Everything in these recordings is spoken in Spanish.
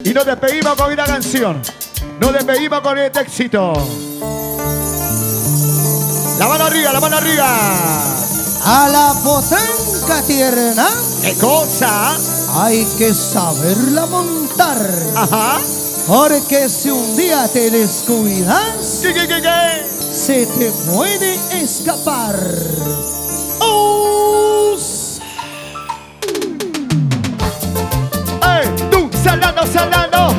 Y nos despedimos con esta canción. Nos despedimos con este éxito. La mano arriba, la mano arriba. A la potranca tierna. ¿Qué cosa? Hay que saberla montar. Ajá. Porque si un día te descuidas, ¿Qué? se te puede escapar. ¡Oh! Tú salando, salando,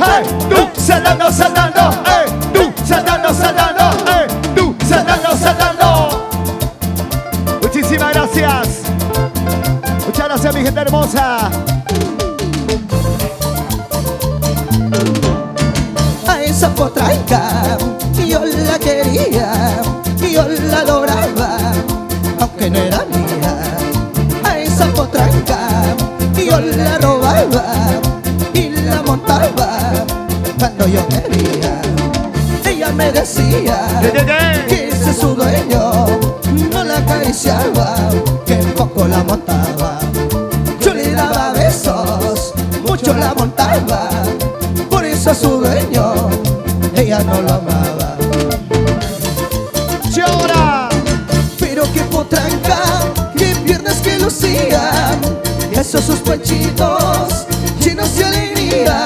tú salando, salando, tú salando, salando, tú salando, salando. Muchísimas gracias. Muchas gracias, mi gente hermosa. A esa potranca yo la quería, yo la adoraba, aunque no era mía. A esa potranca yo la robaba y la montaba cuando yo quería. Ella me decía que ese es su dueño, no la acariciaba, que poco la montaba. Yo le daba besos, mucho la montaba, por eso a su dueño ella no lo amaba. ¡Llora! Pero qué potranca, qué piernas que lucían, esos sus pechitos llenos de alegría.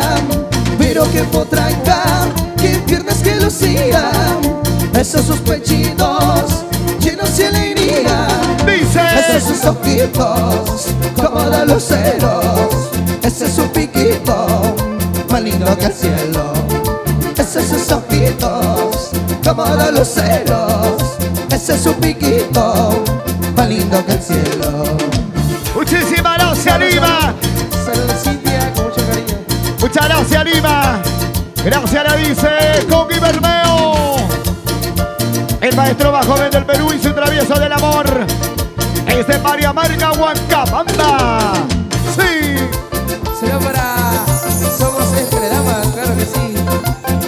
Pero qué potranca, qué piernas que lucían, esos sus pechitos llenos de alegría. Dice: esos sus ojitos como de luceros, ese es su piquito más lindo que el cielo. Esos sus ojitos como de luceros, ese es su piquito más lindo que el cielo. Muchísimas gracias, Lima. Saludos, Cintia, con mucho cariño. Muchas gracias, Lima. Gracias, le dice Coqui Bermeo. El maestro más joven del Perú y su travieso del amor. Es María Marga Huancabamba. Sí. Será para Somos Entre Damas, claro que sí.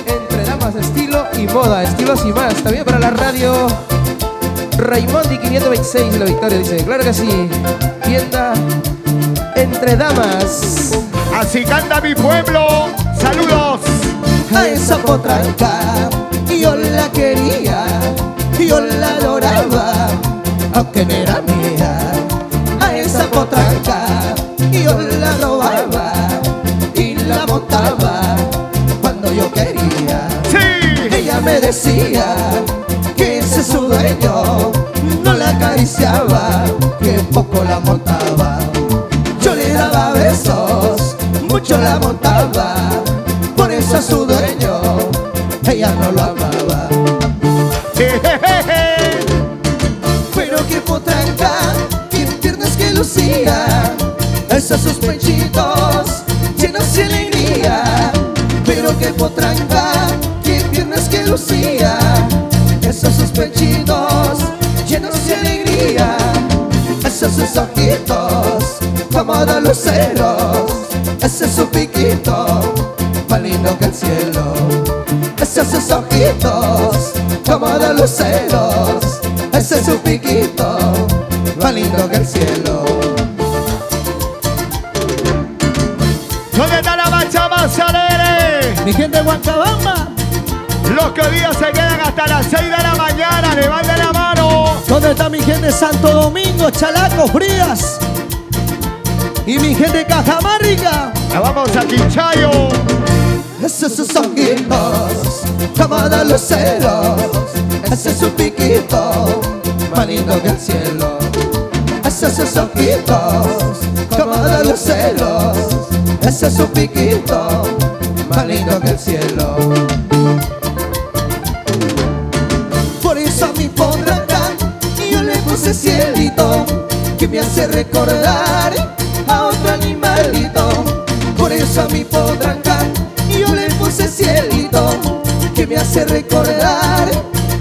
Entre Damas, estilo y moda, estilos y más. También para la radio Raimondi 526 de La Victoria, dice, claro que sí. Tienda Entre Damas. Así canta mi pueblo. Saludos. A esa potranca yo la quería, yo la adoraba, aunque no era mía. A esa potranca yo la robaba y la montaba cuando yo quería. Sí. Ella me decía que ese es su dueño, no la acariciaba, que poco la montaba. Yo le daba besos, mucho la montaba, por eso a su dueño ella no lo amaba. Pero qué potranca, qué piernas que lucía, esos sus pechitos llenos de alegría. Pero qué potranca, qué piernas que lucía, esos sus pechitos llenos de alegría. Esos sus ojitos como de luceros, ese es su piquito más lindo que el cielo. Esos sus ojitos como de luceros, ese es su piquito más lindo que el cielo. ¿Dónde está la marcha más alegre? Mi gente de Huancabamba, Los que hoy día se quedan hasta las 6 de la mañana, levanten la mano. ¿dónde está mi gente de Santo Domingo, Chalacos, Frías? Y mi gente de Cajamarca. Ya vamos a Quinchayo. Esos sus ojitos como de luceros, ese es su piquito más lindo que el cielo. Esos sus ojitos como de luceros, ese es su piquito más lindo que el cielo. Por eso a mi potranca yo le puse cielito, que me hace recordar a otro animalito. Por eso a mi potranca yo le puse cielito, que me hace recordar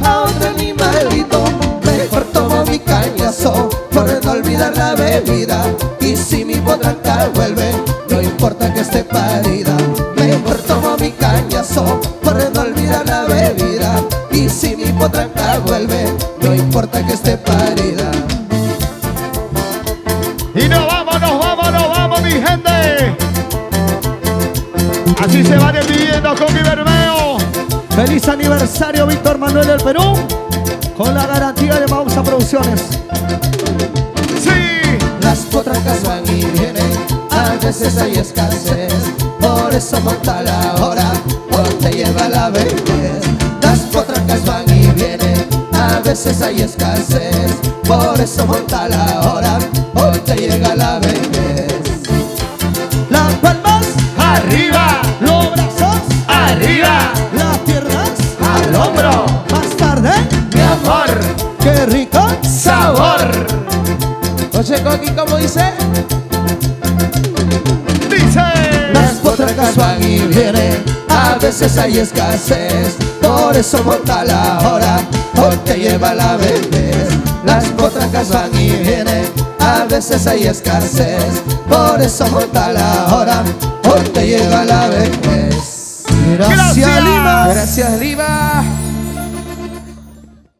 a otro animalito. Mejor tomo mi cañazo por no olvidar la bebida, y si mi potranca vuelve no importa que esté parida. Mejor tomo mi cañazo por no olvidar la bebida, y si mi potranca vuelve no importa que esté parida. Y nos vamos, mi gente. Así se va despidiendo Coqui Bermeo. Feliz aniversario Víctor Manuel del Perú, con la garantía de Mausa Producciones. Sí. Las potracas van y vienen, a veces hay escasez, por eso monta la hora o te lleva la vejez. Las potracas van y vienen, a veces hay escasez, por eso monta la hora o te llega la vejez. Las palmas Arriba. los brazos Arriba. las piernas Al hombro. más tarde, Mi amor. qué rico Sabor. Oye, Coqui, ¿cómo dice? Dice. Las potracas van y vienen, a veces hay escasez, por eso monta la hora o te lleva la vejez. Las potracas van y vienen, a veces hay escasez, por eso monta la hora o te lleva la vejez. Gracias. Lima. Gracias, Lima.